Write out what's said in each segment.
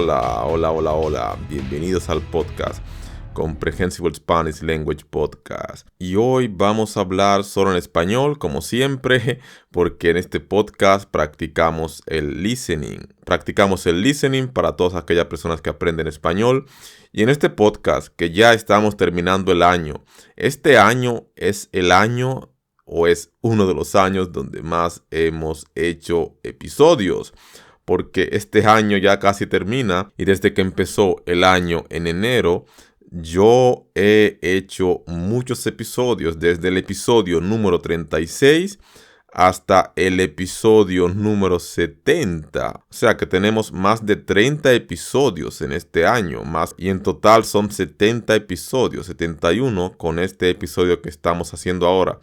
Hola. Bienvenidos al podcast Comprehensible Spanish Language Podcast. Y hoy vamos a hablar solo en español, como siempre, porque en este podcast practicamos el listening. Practicamos el listening para todas aquellas personas que aprenden español. Y en este podcast, que ya estamos terminando el año, este año es el año o es uno de los años donde más hemos hecho episodios, porque este año ya casi termina y desde que empezó el año en enero, yo he hecho muchos episodios, desde el episodio número 36 hasta el episodio número 70. O sea que tenemos más de 30 episodios en este año, y en total son 70 episodios, 71 con este episodio que estamos haciendo ahora.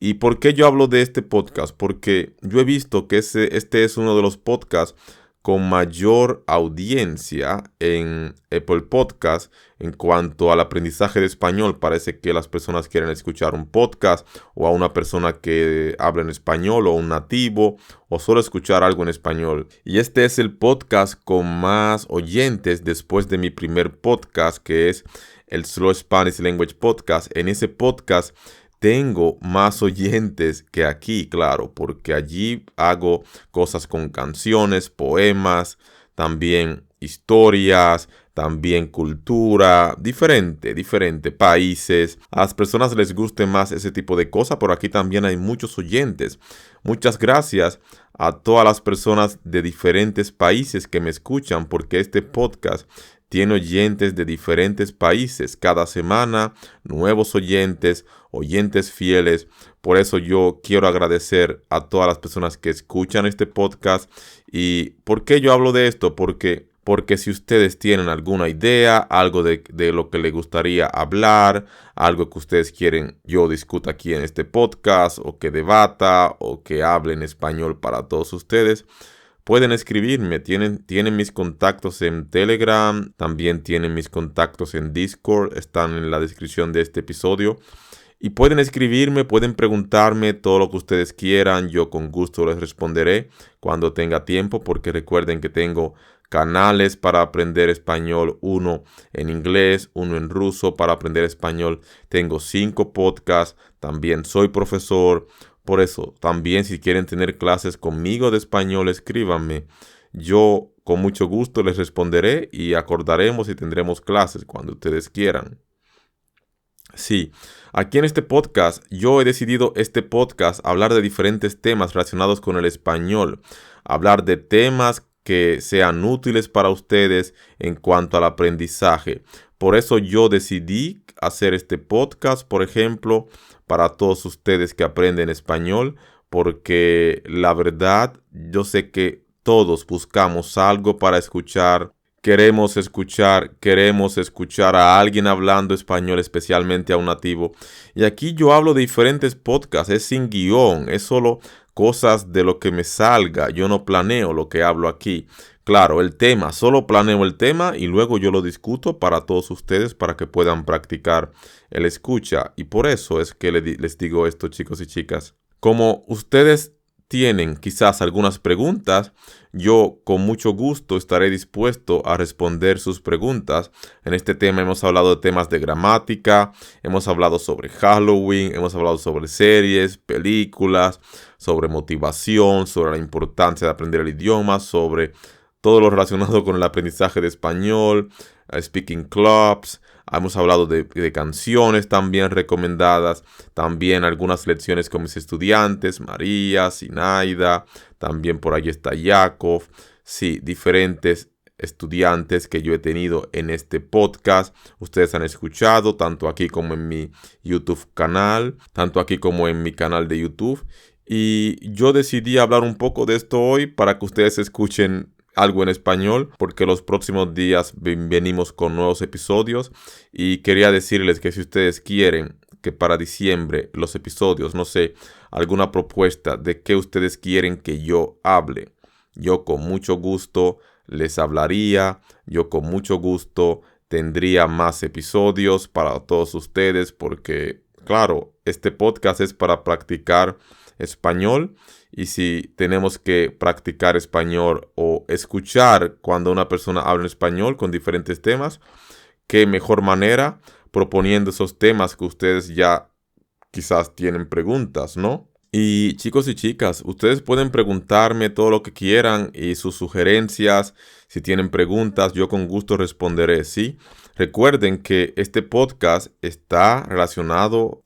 ¿Y por qué yo hablo de este podcast? Porque yo he visto que este es uno de los podcasts con mayor audiencia en Apple Podcast en cuanto al aprendizaje de español. Parece que las personas quieren escuchar un podcast o a una persona que habla en español o un nativo o solo escuchar algo en español. Y este es el podcast con más oyentes después de mi primer podcast, que es el Slow Spanish Language Podcast. En ese podcast tengo más oyentes que aquí, claro, porque allí hago cosas con canciones, poemas, también historias, también cultura, diferente, países. A las personas les guste más ese tipo de cosas, pero aquí también hay muchos oyentes. Muchas gracias a todas las personas de diferentes países que me escuchan, porque este podcast tiene oyentes de diferentes países. Cada semana, nuevos oyentes fieles. Por eso yo quiero agradecer a todas las personas que escuchan este podcast. ¿Y por qué yo hablo de esto? Porque si ustedes tienen alguna idea, algo de lo que les gustaría hablar, algo que ustedes quieren yo discuta aquí en este podcast, o que debata, o que hable en español para todos ustedes, pueden escribirme. Tienen mis contactos en Telegram, también tienen mis contactos en Discord, están en la descripción de este episodio. Y pueden escribirme, pueden preguntarme todo lo que ustedes quieran. Yo con gusto les responderé cuando tenga tiempo, porque recuerden que tengo canales para aprender español, uno en inglés, uno en ruso para aprender español. Tengo 5 podcasts, también soy profesor. Por eso, también si quieren tener clases conmigo de español, escríbanme. Yo con mucho gusto les responderé y acordaremos y tendremos clases cuando ustedes quieran. Sí, aquí en este podcast, yo he decidido hablar de diferentes temas relacionados con el español. Hablar de temas que sean útiles para ustedes en cuanto al aprendizaje. Por eso yo decidí hacer este podcast, por ejemplo, para todos ustedes que aprenden español, porque la verdad, yo sé que todos buscamos algo para escuchar. Queremos escuchar a alguien hablando español, especialmente a un nativo. Y aquí yo hablo de diferentes podcasts, es sin guión, es solo cosas de lo que me salga. Yo no planeo lo que hablo aquí. Claro, solo planeo el tema y luego yo lo discuto para todos ustedes para que puedan practicar el escucha. Y por eso es que les digo esto, chicos y chicas. Como ustedes tienen quizás algunas preguntas, yo con mucho gusto estaré dispuesto a responder sus preguntas. En este tema hemos hablado de temas de gramática, hemos hablado sobre Halloween, hemos hablado sobre series, películas, sobre motivación, sobre la importancia de aprender el idioma, sobre todo lo relacionado con el aprendizaje de español, speaking clubs. Hemos hablado de canciones también recomendadas, también algunas lecciones con mis estudiantes, María, Sinaida, también por ahí está Yakov. Sí, diferentes estudiantes que yo he tenido en este podcast. Ustedes han escuchado tanto aquí como en mi YouTube canal, tanto aquí como en mi canal de YouTube. Y yo decidí hablar un poco de esto hoy para que ustedes escuchen algo en español, porque los próximos días venimos con nuevos episodios y quería decirles que si ustedes quieren que para diciembre los episodios, no sé, alguna propuesta de qué ustedes quieren que yo hable, yo con mucho gusto les hablaría, yo con mucho gusto tendría más episodios para todos ustedes, porque claro, este podcast es para practicar español Y si tenemos que practicar español o escuchar cuando una persona habla en español con diferentes temas, qué mejor manera proponiendo esos temas que ustedes ya quizás tienen preguntas, ¿no? Y chicos y chicas, ustedes pueden preguntarme todo lo que quieran y sus sugerencias. Si tienen preguntas, yo con gusto responderé, ¿sí? Recuerden que este podcast está relacionado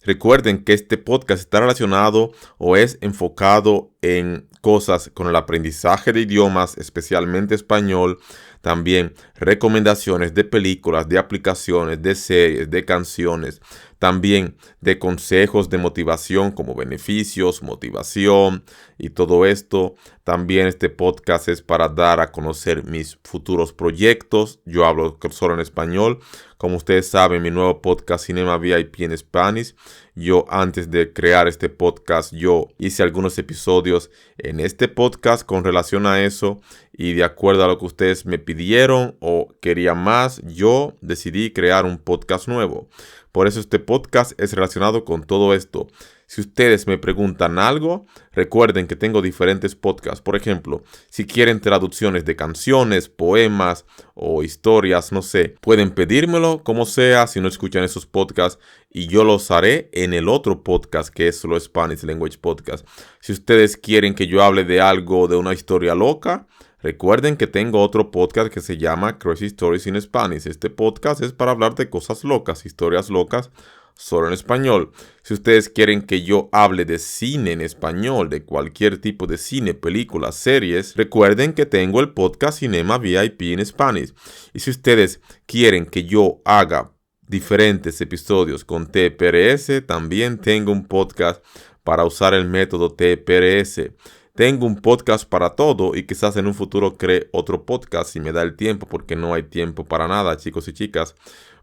o es enfocado en cosas con el aprendizaje de idiomas, especialmente español. También recomendaciones de películas, de aplicaciones, de series, de canciones. También de consejos de motivación como beneficios, motivación y todo esto. También este podcast es para dar a conocer mis futuros proyectos. Yo hablo solo en español. Como ustedes saben, mi nuevo podcast Cinema VIP en Spanish. Yo antes de crear este podcast, yo hice algunos episodios en este podcast con relación a eso. Y de acuerdo a lo que ustedes me pidieron o querían más, yo decidí crear un podcast nuevo. Por eso este podcast es relacionado con todo esto. Si ustedes me preguntan algo, recuerden que tengo diferentes podcasts. Por ejemplo, si quieren traducciones de canciones, poemas o historias, no sé, pueden pedírmelo como sea si no escuchan esos podcasts y yo los haré en el otro podcast que es solo Spanish Language Podcast. Si ustedes quieren que yo hable de algo, de una historia loca, recuerden que tengo otro podcast que se llama Crazy Stories in Spanish. Este podcast es para hablar de cosas locas, historias locas, solo en español. Si ustedes quieren que yo hable de cine en español, de cualquier tipo de cine, películas, series, recuerden que tengo el podcast Cinema VIP en Spanish. Y si ustedes quieren que yo haga diferentes episodios con TPRS, también tengo un podcast para usar el método TPRS. Tengo un podcast para todo y quizás en un futuro cree otro podcast si me da el tiempo, porque no hay tiempo para nada, chicos y chicas.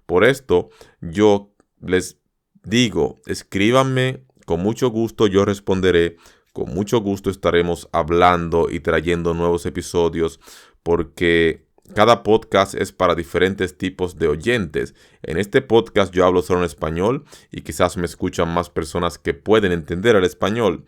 Por esto, yo les digo, escríbanme, con mucho gusto yo responderé, con mucho gusto estaremos hablando y trayendo nuevos episodios, porque cada podcast es para diferentes tipos de oyentes. En este podcast yo hablo solo en español y quizás me escuchan más personas que pueden entender el español.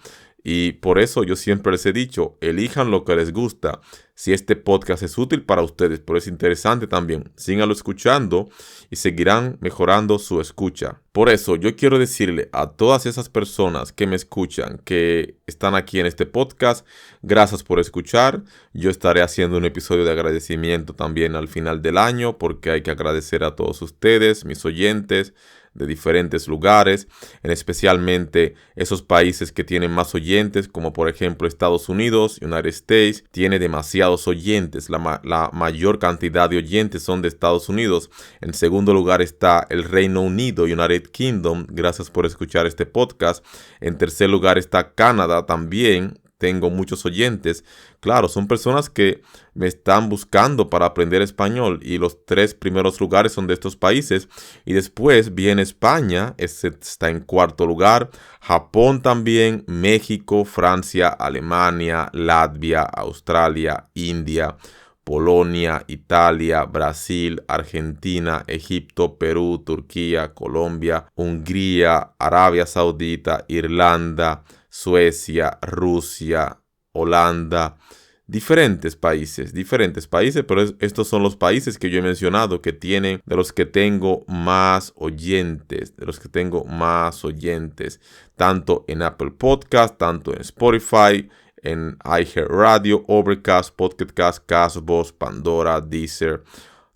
Y por eso yo siempre les he dicho, elijan lo que les gusta. Si este podcast es útil para ustedes, pero es interesante también, síganlo escuchando y seguirán mejorando su escucha. Por eso yo quiero decirle a todas esas personas que me escuchan, que están aquí en este podcast, gracias por escuchar. Yo estaré haciendo un episodio de agradecimiento también al final del año, porque hay que agradecer a todos ustedes, mis oyentes, de diferentes lugares, especialmente esos países que tienen más oyentes, como por ejemplo Estados Unidos, United States, tiene demasiados oyentes. La mayor cantidad de oyentes son de Estados Unidos. En segundo lugar está el Reino Unido, United Kingdom. Gracias por escuchar este podcast. En tercer lugar está Canadá también. Tengo muchos oyentes. Claro, son personas que me están buscando para aprender español y los 3 primeros lugares son de estos países. Y después viene España, está en cuarto lugar. Japón también, México, Francia, Alemania, Latvia, Australia, India, Polonia, Italia, Brasil, Argentina, Egipto, Perú, Turquía, Colombia, Hungría, Arabia Saudita, Irlanda, Suecia, Rusia, Holanda, diferentes países, pero estos son los países que yo he mencionado que tienen, de los que tengo más oyentes, tanto en Apple Podcast, tanto en Spotify, en iHeartRadio, Overcast, Pocket Cast, Castbox, Pandora, Deezer,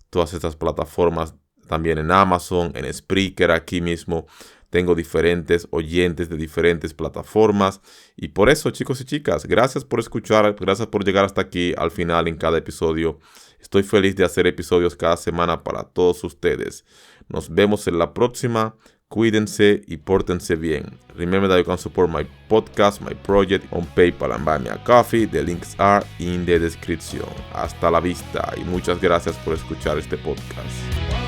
todas estas plataformas, también en Amazon, en Spreaker, aquí mismo. Tengo diferentes oyentes de diferentes plataformas. Y por eso, chicos y chicas, gracias por escuchar. Gracias por llegar hasta aquí al final en cada episodio. Estoy feliz de hacer episodios cada semana para todos ustedes. Nos vemos en la próxima. Cuídense y pórtense bien. Remember that you can support my podcast, my project on PayPal and buy me a coffee. The links are in the description. Hasta la vista y muchas gracias por escuchar este podcast.